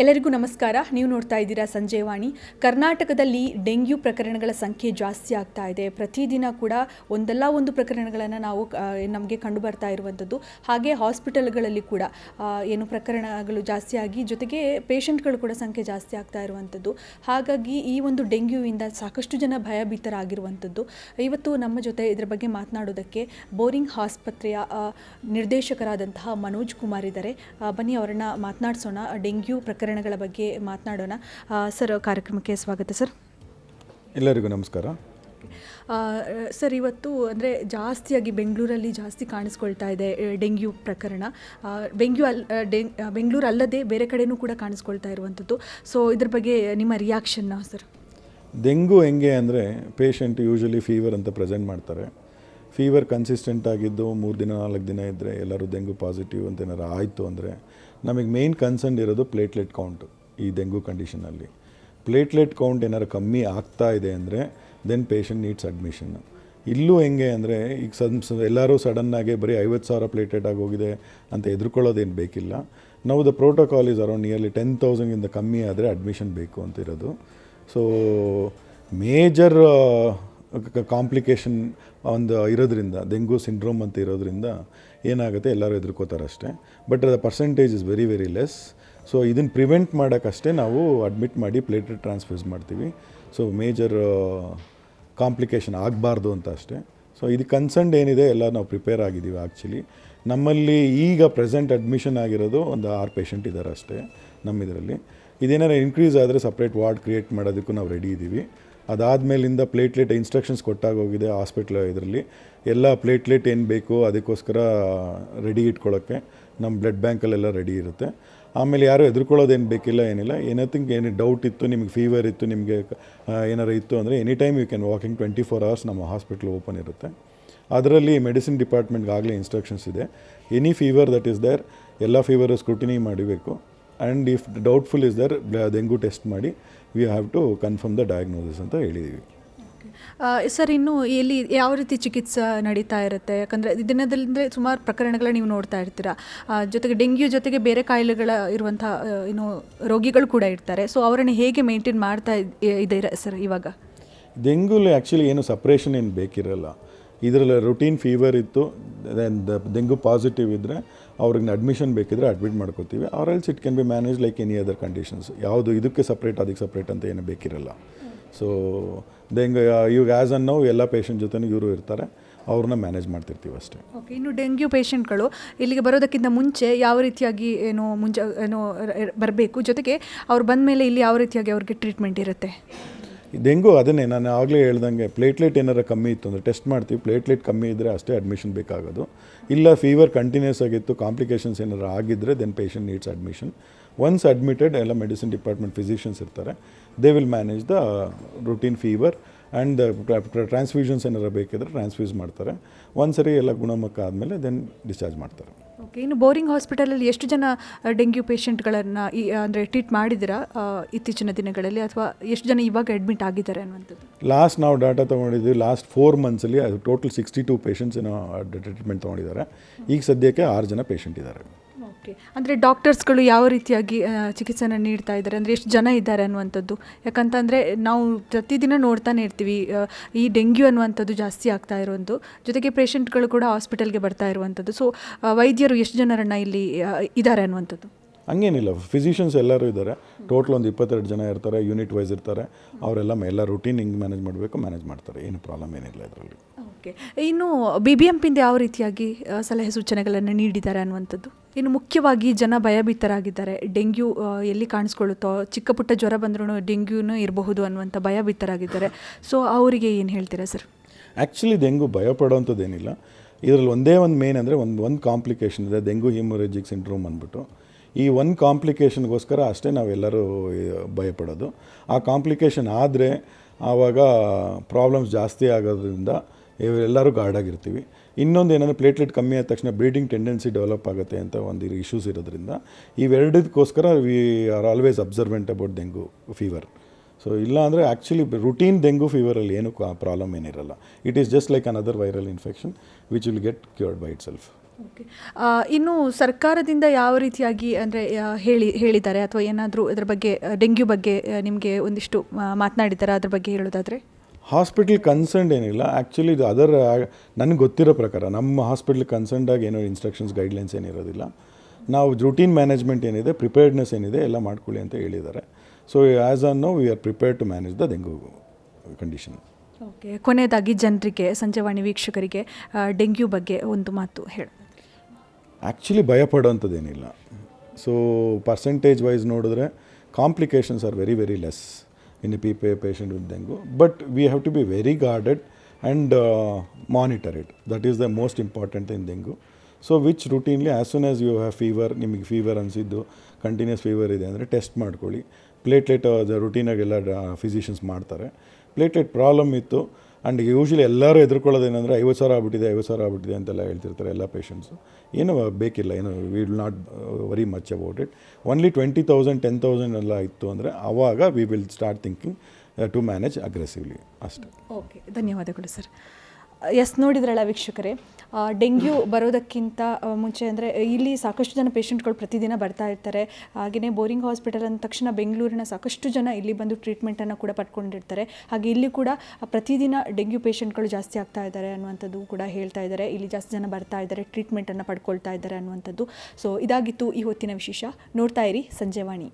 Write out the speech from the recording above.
ಎಲ್ಲರಿಗೂ ನಮಸ್ಕಾರ. ನೀವು ನೋಡ್ತಾ ಇದ್ದೀರಾ ಸಂಜಯವಾಣಿ. ಕರ್ನಾಟಕದಲ್ಲಿ ಡೆಂಗ್ಯೂ ಪ್ರಕರಣಗಳ ಸಂಖ್ಯೆ ಜಾಸ್ತಿ ಆಗ್ತಾ ಇದೆ. ಪ್ರತಿದಿನ ಕೂಡ ಒಂದಲ್ಲ ಒಂದು ಪ್ರಕರಣಗಳನ್ನು ನಾವು ನಮಗೆ ಕಂಡು ಬರ್ತಾ ಇರುವಂಥದ್ದು. ಹಾಗೆ ಹಾಸ್ಪಿಟಲ್ಗಳಲ್ಲಿ ಕೂಡ ಏನು ಪ್ರಕರಣಗಳು ಜಾಸ್ತಿ ಆಗಿ ಜೊತೆಗೆ ಪೇಷಂಟ್ಗಳು ಕೂಡ ಸಂಖ್ಯೆ ಜಾಸ್ತಿ ಆಗ್ತಾ ಇರುವಂಥದ್ದು. ಹಾಗಾಗಿ ಈ ಒಂದು ಡೆಂಗ್ಯೂವಿಂದ ಸಾಕಷ್ಟು ಜನ ಭಯಭೀತರಾಗಿರುವಂಥದ್ದು. ಇವತ್ತು ನಮ್ಮ ಜೊತೆ ಇದರ ಬಗ್ಗೆ ಮಾತನಾಡೋದಕ್ಕೆ ಬೋರಿಂಗ್ ಆಸ್ಪತ್ರೆಯ ನಿರ್ದೇಶಕರಾದಂತಹ ಮನೋಜ್ ಕುಮಾರ್ ಇದ್ದಾರೆ. ಬನ್ನಿ ಅವರನ್ನು ಮಾತನಾಡಿಸೋಣ. ಡೆಂಗ್ಯೂ ಪ್ರಕರಣಗಳ ಬಗ್ಗೆ ಮಾತನಾಡೋಣ. ಸರ್, ಕಾರ್ಯಕ್ರಮಕ್ಕೆ ಸ್ವಾಗತ ಸರ್. ಎಲ್ಲರಿಗೂ ನಮಸ್ಕಾರ. ಸರ್, ಇವತ್ತು ಅಂದರೆ ಜಾಸ್ತಿಯಾಗಿ ಬೆಂಗಳೂರಲ್ಲಿ ಜಾಸ್ತಿ ಕಾಣಿಸ್ಕೊಳ್ತಾ ಇದೆ ಡೆಂಗ್ಯೂ ಪ್ರಕರಣ. ಬೆಂಗಳೂರು ಅಲ್ಲದೆ ಬೇರೆ ಕಡೆಯೂ ಕೂಡ ಕಾಣಿಸ್ಕೊಳ್ತಾ ಇರುವಂಥದ್ದು. ಸೊ ಇದ್ರ ಬಗ್ಗೆ ನಿಮ್ಮ ರಿಯಾಕ್ಷನ್ನ ಸರ್? ಡೆಂಗು ಹೆಂಗೆ ಅಂದರೆ ಪೇಷಂಟ್ ಯೂಶಲಿ ಫೀವರ್ ಅಂತ ಪ್ರೆಸೆಂಟ್ ಮಾಡ್ತಾರೆ. ಫೀವರ್ ಕನ್ಸಿಸ್ಟೆಂಟ್ ಆಗಿದ್ದು 3 ದಿನ 4 ದಿನ ಇದ್ದರೆ ಎಲ್ಲರೂ ಡೆಂಗು ಪಾಸಿಟಿವ್ ಅಂತ ಏನಾರು ಆಯಿತು ಅಂದರೆ ನಮಗೆ ಮೇನ್ ಕನ್ಸರ್ನ್ ಇರೋದು ಪ್ಲೇಟ್ಲೆಟ್ ಕೌಂಟು. ಈ ಡೆಂಗು ಕಂಡೀಷನಲ್ಲಿ ಪ್ಲೇಟ್ಲೆಟ್ ಕೌಂಟ್ ಏನಾರು ಕಮ್ಮಿ ಆಗ್ತಾ ಇದೆ ಅಂದರೆ ದೆನ್ ಪೇಷಂಟ್ ನೀಡ್ಸ್ ಅಡ್ಮಿಷನ್. ಇಲ್ಲೂ ಹೆಂಗೆ ಅಂದರೆ ಈಗ ಎಲ್ಲರೂ ಸಡನ್ನಾಗಿ ಬರೀ 50,000 ಪ್ಲೇಟ್ಲೆಟ್ ಆಗೋಗಿದೆ ಅಂತ ಹೆದರ್ಕೊಳ್ಳೋದೇನು ಬೇಕಿಲ್ಲ. ನಾವು the protocol is around nearly 10,000 ಕಮ್ಮಿ ಆದರೆ ಅಡ್ಮಿಷನ್ ಬೇಕು ಅಂತ ಇರೋದು. ಸೊ ಮೇಜರ್ ಕಾಂಪ್ಲಿಕೇಶನ್ ಒಂದು ಇರೋದ್ರಿಂದ ಡೆಂಗು ಸಿಂಡ್ರೋಮ್ ಅಂತ ಇರೋದ್ರಿಂದ ಏನಾಗುತ್ತೆ, ಎಲ್ಲರೂ ಹೆದರ್ಕೋತಾರೆ ಅಷ್ಟೇ. But the percentage is very very less. So ಇದನ್ನು ಪ್ರಿವೆಂಟ್ ಮಾಡೋಕ್ಕಷ್ಟೇ ನಾವು ಅಡ್ಮಿಟ್ ಮಾಡಿ ಪ್ಲೇಟ್ಲೆಟ್ ಟ್ರಾನ್ಸ್ಫ್ಯೂಸ್ ಮಾಡ್ತೀವಿ. ಸೊ ಮೇಜರ್ ಕಾಂಪ್ಲಿಕೇಶನ್ ಆಗಬಾರ್ದು ಅಂತ ಅಷ್ಟೇ. ಸೊ ಇದಕ್ಕೆ ಕನ್ಸರ್ನ್ಡ್ ಏನಿದೆ ಎಲ್ಲ ನಾವು ಪ್ರಿಪೇರ್ ಆಗಿದ್ದೀವಿ. ಆ್ಯಕ್ಚುಲಿ ನಮ್ಮಲ್ಲಿ ಈಗ ಪ್ರೆಸೆಂಟ್ ಅಡ್ಮಿಷನ್ ಆಗಿರೋದು ಒಂದು 6 ಪೇಷಂಟ್ ಇದ್ದಾರೆ ಅಷ್ಟೇ ನಮ್ಮ ಇದರಲ್ಲಿ. ಇದೇನಾರು ಇನ್ಕ್ರೀಸ್ ಆದರೆ ಸಪ್ರೇಟ್ ವಾರ್ಡ್ ಕ್ರಿಯೇಟ್ ಮಾಡೋದಕ್ಕೂ ನಾವು ರೆಡಿ ಇದ್ದೀವಿ. ಅದಾದಮೇಲಿಂದ ಪ್ಲೇಟ್ಲೆಟ್ ಇನ್ಸ್ಟ್ರಕ್ಷನ್ಸ್ ಕೊಟ್ಟಾಗ ಹೋಗಿದೆ ಹಾಸ್ಪಿಟ್ಲ್ ಇದರಲ್ಲಿ. ಎಲ್ಲ ಪ್ಲೇಟ್ಲೆಟ್ ಏನು ಬೇಕು ಅದಕ್ಕೋಸ್ಕರ ರೆಡಿ ಇಟ್ಕೊಳ್ಳೋಕ್ಕೆ ನಮ್ಮ ಬ್ಲಡ್ ಬ್ಯಾಂಕಲ್ಲೆಲ್ಲ ರೆಡಿ ಇರುತ್ತೆ. ಆಮೇಲೆ ಯಾರೂ ಹೆದರ್ಕೊಳ್ಳೋದೇನು ಬೇಕಿಲ್ಲ, ಏನಿಲ್ಲ. ಏನು ಡೌಟ್ ಇತ್ತು, ನಿಮಗೆ ಫೀವರ್ ಇತ್ತು, ನಿಮಗೆ ಏನಾರು ಇತ್ತು ಅಂದರೆ any time you can walking 24 hours ನಮ್ಮ ಹಾಸ್ಪಿಟ್ಲ್ ಓಪನ್ ಇರುತ್ತೆ. ಅದರಲ್ಲಿ ಮೆಡಿಸಿನ್ ಡಿಪಾರ್ಟ್ಮೆಂಟ್ಗೆ ಆಗಲೇ ಇನ್ಸ್ಟ್ರಕ್ಷನ್ಸ್ ಇದೆ. Any fever that is there ಎಲ್ಲ ಫೀವರು ಸ್ಕ್ರೂಟಿನಿ ಮಾಡಬೇಕು. And if doubtful is there dengue test ಮಾಡಿ we have to confirm the diagnosis ಅಂತ ಹೇಳಿದ್ದೀವಿ. ಸರ್, ಇನ್ನು ಎಲ್ಲಿ ಯಾವ ರೀತಿ ಚಿಕಿತ್ಸೆ ನಡೀತಾ ಇರುತ್ತೆ? ಯಾಕಂದರೆ ದಿನದಲ್ಲಿ ಸುಮಾರು ಪ್ರಕರಣಗಳ ನೀವು ನೋಡ್ತಾ ಇರ್ತೀರಾ. ಜೊತೆಗೆ ಡೆಂಗ್ಯೂ ಜೊತೆಗೆ ಬೇರೆ ಕಾಯಿಲೆಗಳ ಇರುವಂಥ ರೋಗಿಗಳು ಕೂಡ ಇರ್ತಾರೆ. ಸೊ ಅವರನ್ನು ಹೇಗೆ ಮೇಂಟೈನ್ ಮಾಡ್ತಾ ಇದ್ದೀರಾ ಸರ್ ಇವಾಗ? ಡೆಂಗ್ಯೂಲಿ ಆ್ಯಕ್ಚುಲಿ ಏನು ಸಪ್ರೇಷನ್ ಏನು ಬೇಕಿರಲ್ಲ. ಇದರಲ್ಲಿ ರುಟೀನ್ ಫೀವರ್ ಇತ್ತು, ಡೆಂಗು ಪಾಸಿಟಿವ್ ಇದ್ದರೆ ಅವ್ರಿಗೆ ಅಡ್ಮಿಷನ್ ಬೇಕಿದ್ರೆ ಅಡ್ಮಿಟ್ ಮಾಡ್ಕೋತೀವಿ. Or else it can be manage like any other conditions. ಯಾವುದು ಇದಕ್ಕೆ ಸಪ್ರೇಟ್ ಅದಕ್ಕೆ ಸಪ್ರೇಟ್ ಅಂತ ಏನು ಬೇಕಿರಲ್ಲ. ಸೊ ಡೆಂಗು ಇವಾಗ ಆ್ಯಸ್ ಅನ್ ನಾವು ಎಲ್ಲ ಪೇಷಂಟ್ ಜೊತೆನೂ ಇವರು ಇರ್ತಾರೆ, ಅವ್ರನ್ನ ಮ್ಯಾನೇಜ್ ಮಾಡ್ತಿರ್ತೀವಿ ಅಷ್ಟೇ. ಓಕೆ. ಇನ್ನು ಡೆಂಗ್ಯೂ ಪೇಷಂಟ್ಗಳು ಇಲ್ಲಿಗೆ ಬರೋದಕ್ಕಿಂತ ಮುಂಚೆ ಯಾವ ರೀತಿಯಾಗಿ ಬರಬೇಕು, ಜೊತೆಗೆ ಅವ್ರು ಬಂದ ಮೇಲೆ ಇಲ್ಲಿ ಯಾವ ರೀತಿಯಾಗಿ ಅವ್ರಿಗೆ ಟ್ರೀಟ್ಮೆಂಟ್ ಇರುತ್ತೆ? ಡೆಂಗು ಅದನ್ನೇ ನಾನು ಆಗಲೇ ಹೇಳ್ದಂಗೆ, ಪ್ಲೇಟ್ಲೆಟ್ ಏನಾರು ಕಮ್ಮಿ ಇತ್ತು ಅಂದರೆ ಟೆಸ್ಟ್ ಮಾಡ್ತೀವಿ. ಪ್ಲೇಟ್ಲೆಟ್ ಕಮ್ಮಿ ಇದ್ದರೆ ಅಷ್ಟೇ ಅಡ್ಮಿಷನ್ ಬೇಕಾಗೋದು. ಇಲ್ಲ ಫೀವರ್ ಕಂಟಿನ್ಯೂಸ್ ಆಗಿತ್ತು, ಕಾಂಪ್ಲಿಕೇಶನ್ಸ್ ಏನಾರು ಆಗಿದ್ದರೆ then patient needs admission. Once admitted ಎಲ್ಲ ಮೆಡಿಸಿನ್ ಡಿಪಾರ್ಟ್ಮೆಂಟ್ ಫಿಸಿಷಿಯನ್ಸ್ ಇರ್ತಾರೆ. They will manage the routine fever and transfusions ಏನಾರು ಬೇಕಿದ್ರೆ ಟ್ರಾನ್ಸ್ಫ್ಯೂಸ್ ಮಾಡ್ತಾರೆ. ಒಂದ್ಸರಿ ಎಲ್ಲ ಗುಣಮುಖ ಆದಮೇಲೆ ದೆನ್ ಡಿಸ್ಚಾರ್ಜ್ ಮಾಡ್ತಾರೆ. ಓಕೆ. ಇನ್ನು ಬೋರಿಂಗ್ ಹಾಸ್ಪಿಟಲಲ್ಲಿ ಎಷ್ಟು ಜನ ಡೆಂಗ್ಯೂ ಪೇಷಂಟ್ಗಳನ್ನು ಅಂದರೆ ಟ್ರೀಟ್ ಮಾಡಿದ್ದೀರಾ ಇತ್ತೀಚಿನ ದಿನಗಳಲ್ಲಿ, ಅಥವಾ ಎಷ್ಟು ಜನ ಇವಾಗ ಅಡ್ಮಿಟ್ ಆಗಿದ್ದಾರೆ ಅನ್ನುವಂಥದ್ದು? ಲಾಸ್ಟ್ ನಾವು ಡಾಟಾ ತೊಗೊಂಡಿದ್ದೀವಿ. ಲಾಸ್ಟ್ 4 monthsಲ್ಲಿ ಅದು ಟೋಟಲ್ 62 ಪೇಷಂಟ್ಸ್ ಏನೋ ಟ್ರೀಟ್ಮೆಂಟ್ ತೊಗೊಂಡಿದ್ದಾರೆ. ಈಗ ಸದ್ಯಕ್ಕೆ 6 ಜನ ಪೇಷಂಟ್ ಇದ್ದಾರೆ. ಓಕೆ. ಅಂದರೆ ಡಾಕ್ಟರ್ಸ್ಗಳು ಯಾವ ರೀತಿಯಾಗಿ ಚಿಕಿತ್ಸೆನ ನೀಡ್ತಾ ಇದ್ದಾರೆ, ಅಂದರೆ ಎಷ್ಟು ಜನ ಇದ್ದಾರೆ ಅನ್ನುವಂಥದ್ದು? ಯಾಕಂತಂದರೆ ನಾವು ಪ್ರತಿದಿನ ನೋಡ್ತಾನೆ ಇರ್ತೀವಿ ಈ ಡೆಂಗ್ಯೂ ಅನ್ನುವಂಥದ್ದು ಜಾಸ್ತಿ ಆಗ್ತಾ ಇರುವಂಥದ್ದು, ಜೊತೆಗೆ ಪೇಷಂಟ್ಗಳು ಕೂಡ ಹಾಸ್ಪಿಟಲ್ಗೆ ಬರ್ತಾ ಇರುವಂಥದ್ದು. ಸೊ ವೈದ್ಯರು ಎಷ್ಟು ಜನರನ್ನು ಇಲ್ಲಿ ಇದ್ದಾರೆ ಅನ್ನುವಂಥದ್ದು? ಹಂಗೇನಿಲ್ಲ, ಫಿಸಿಷಿಯನ್ಸ್ ಎಲ್ಲರೂ ಇದ್ದಾರೆ. ಟೋಟಲ್ ಒಂದು 22 ಜನ ಇರ್ತಾರೆ, ಯೂನಿಟ್ ವೈಸ್ ಇರ್ತಾರೆ. ಅವರೆಲ್ಲ ಎಲ್ಲ ರೂಟೀನ್ ಹಿಂಗೆ ಮ್ಯಾನೇಜ್ ಮಾಡಬೇಕು, ಮ್ಯಾನೇಜ್ ಮಾಡ್ತಾರೆ. ಏನು ಪ್ರಾಬ್ಲಮ್ ಏನಿಲ್ಲ ಇದರಲ್ಲಿ. ಓಕೆ. ಇನ್ನು BBMPಯಿಂದ ಯಾವ ರೀತಿಯಾಗಿ ಸಲಹೆ ಸೂಚನೆಗಳನ್ನು ನೀಡಿದ್ದಾರೆ ಅನ್ನುವಂಥದ್ದು? ಇನ್ನು ಮುಖ್ಯವಾಗಿ ಜನ ಭಯಭೀತರಾಗಿದ್ದಾರೆ. ಡೆಂಗ್ಯೂ ಎಲ್ಲಿ ಕಾಣಿಸ್ಕೊಳ್ಳುತ್ತೋ, ಚಿಕ್ಕ ಪುಟ್ಟ ಜ್ವರ ಬಂದ್ರೂ ಡೆಂಗ್ಯೂನೂ ಇರಬಹುದು ಅನ್ನುವಂಥ ಭಯಭೀತರಾಗಿದ್ದಾರೆ. ಸೊ ಅವರಿಗೆ ಏನು ಹೇಳ್ತೀರಾ ಸರ್? Actually dengue ಭಯಪಡೋವಂಥದ್ದೇನಿಲ್ಲ. ಇದರಲ್ಲಿ ಒಂದೇ ಒಂದು ಮೇನ್ ಅಂದರೆ ಒಂದು ಕಾಂಪ್ಲಿಕೇಶನ್ ಇದೆ, ಡೆಂಗು ಹಿಮೊರೇಜಿಕ್ ಸಿಂಡ್ರೋಮ್ ಅಂದ್ಬಿಟ್ಟು. ಈ ಒಂದು ಕಾಂಪ್ಲಿಕೇಶನ್ಗೋಸ್ಕರ ಅಷ್ಟೇ ನಾವೆಲ್ಲರೂ ಭಯಪಡೋದು. ಆ ಕಾಂಪ್ಲಿಕೇಶನ್ ಆದರೆ ಆವಾಗ ಪ್ರಾಬ್ಲಮ್ಸ್ ಜಾಸ್ತಿ ಆಗೋದ್ರಿಂದ ಎಲ್ಲರೂ ಗಾರ್ಡಾಗಿರ್ತೀವಿ. ಇನ್ನೊಂದು ಏನಂದರೆ ಪ್ಲೇಟ್ಲೆಟ್ ಕಮ್ಮಿ ಆದ ತಕ್ಷಣ ಬ್ಲೀಡಿಂಗ್ ಟೆಂಡೆನ್ಸಿ ಡೆವಲಪ್ ಆಗುತ್ತೆ ಅಂತ ಒಂದು ಇಶ್ಯೂಸ್ ಇರೋದ್ರಿಂದ ಇವೆರಡಕ್ಕೋಸ್ಕರ we are always observant about dengue fever. So ಇಲ್ಲ ಅಂದರೆ ಆ್ಯಕ್ಚುಲಿ ರುಟೀನ್ ಡೆಂಗು ಫೀವರಲ್ಲಿ ಏನೂ ಪ್ರಾಬ್ಲಮ್ ಏನಿರಲ್ಲ. It is just like another viral infection which will get cured by itself. Okay. ಇನ್ನು ಸರ್ಕಾರದಿಂದ ಯಾವ ರೀತಿಯಾಗಿ ಅಂದರೆ ಹೇಳಿದ್ದಾರೆ ಅಥವಾ ಏನಾದರೂ ಇದರ ಬಗ್ಗೆ ಡೆಂಗ್ಯೂ ಬಗ್ಗೆ ನಿಮಗೆ ಒಂದಿಷ್ಟು ಮಾತನಾಡಿದ್ದಾರೆ, ಅದ್ರ ಬಗ್ಗೆ ಹೇಳೋದಾದರೆ? ಹಾಸ್ಪಿಟಲ್ ಕನ್ಸರ್ನ್ ಏನಿಲ್ಲ. ಆ್ಯಕ್ಚುಲಿ ಇದು ಅದರ ನನಗೆ ಗೊತ್ತಿರೋ ಪ್ರಕಾರ ನಮ್ಮ ಹಾಸ್ಪಿಟ್ಲ್ ಕನ್ಸರ್ನ್ಡಾಗಿ ಏನೋ ಇನ್ಸ್ಟ್ರಕ್ಷನ್ಸ್ ಗೈಡ್ಲೈನ್ಸ್ ಏನಿರೋದಿಲ್ಲ. ನಾವು ರೂಟೀನ್ ಮ್ಯಾನೇಜ್ಮೆಂಟ್ ಏನಿದೆ, ಪ್ರಿಪೇರ್ಡ್ನೆಸ್ ಏನಿದೆ ಎಲ್ಲ ಮಾಡ್ಕೊಳ್ಳಿ ಅಂತ ಹೇಳಿದ್ದಾರೆ. So as on now we are prepared to manage the dengue condition. Okay. ಕೊನೆಯದಾಗಿ ಜನರಿಗೆ, ಸಂಜೆವಾಣಿ ವೀಕ್ಷಕರಿಗೆ ಡೆಂಗ್ಯೂ ಬಗ್ಗೆ ಒಂದು ಮಾತು ಹೇಳಿ. ಆ್ಯಕ್ಚುಲಿ ಭಯಪಡೋಂಥದ್ದೇನಿಲ್ಲ. ಸೊ ಪರ್ಸೆಂಟೇಜ್ ವೈಸ್ ನೋಡಿದ್ರೆ complications are very very less in a patient with dengue, but we have to be very guarded and monitor it. That is the most important in dengue. So which routinely as soon as you have fever, ನಿಮಗೆ fever ಅನಿಸಿದ್ದು continuous fever ಇದೆ ಅಂದರೆ test ಮಾಡ್ಕೊಳ್ಳಿ. Platelet ರುಟೀನಾಗೆಲ್ಲ physicians ಮಾಡ್ತಾರೆ. Platelet problem ಇತ್ತು and usually ಎಲ್ಲರೂ ಎದುರ್ಕೊಳ್ಳೋದೇನೆಂದರೆ 50,000 ಆಗ್ಬಿಟ್ಟಿದೆ ಅಂತೆಲ್ಲ ಹೇಳ್ತಿರ್ತಾರೆ ಎಲ್ಲ ಪೇಷಂಟ್ಸು. ಏನೂ ಬೇಕಿಲ್ಲ, ಏನು we will not worry much about it. Only 20,000 10,000 ಎಲ್ಲ ಇತ್ತು ಅಂದರೆ ಆವಾಗ we will start thinking to manage aggressively ಅಷ್ಟೇ. ಓಕೆ, ಧನ್ಯವಾದಗಳು ಸರ್. ನೋಡಿದ್ರಲ್ಲ ವೀಕ್ಷಕರೇ, ಡೆಂಗ್ಯೂ ಬರೋದಕ್ಕಿಂತ ಮುಂಚೆ ಅಂದರೆ ಇಲ್ಲಿ ಸಾಕಷ್ಟು ಜನ ಪೇಷಂಟ್ಗಳು ಪ್ರತಿದಿನ ಬರ್ತಾ ಇರ್ತಾರೆ. ಹಾಗೆಯೇ ಬೋರಿಂಗ್ ಹಾಸ್ಪಿಟಲ್ ಅಂದ ತಕ್ಷಣ ಬೆಂಗಳೂರಿನ ಸಾಕಷ್ಟು ಜನ ಇಲ್ಲಿ ಬಂದು ಟ್ರೀಟ್ಮೆಂಟನ್ನು ಕೂಡ ಪಡ್ಕೊಂಡಿರ್ತಾರೆ. ಹಾಗೆ ಇಲ್ಲಿ ಕೂಡ ಪ್ರತಿದಿನ ಡೆಂಗ್ಯೂ ಪೇಷಂಟ್ಗಳು ಜಾಸ್ತಿ ಆಗ್ತಾ ಇದ್ದಾರೆ ಅನ್ನುವಂಥದ್ದು ಕೂಡ ಹೇಳ್ತಾ ಇದ್ದಾರೆ. ಇಲ್ಲಿ ಜಾಸ್ತಿ ಜನ ಬರ್ತಾ ಇದ್ದಾರೆ, ಟ್ರೀಟ್ಮೆಂಟನ್ನು ಪಡ್ಕೊಳ್ತಾ ಇದ್ದಾರೆ ಅನ್ನುವಂಥದ್ದು. ಸೊ ಇದಾಗಿತ್ತು ಈ ಹೊತ್ತಿನ ವಿಶೇಷ. ನೋಡ್ತಾ ಇರಿ ಸಂಜೆವಾಣಿ.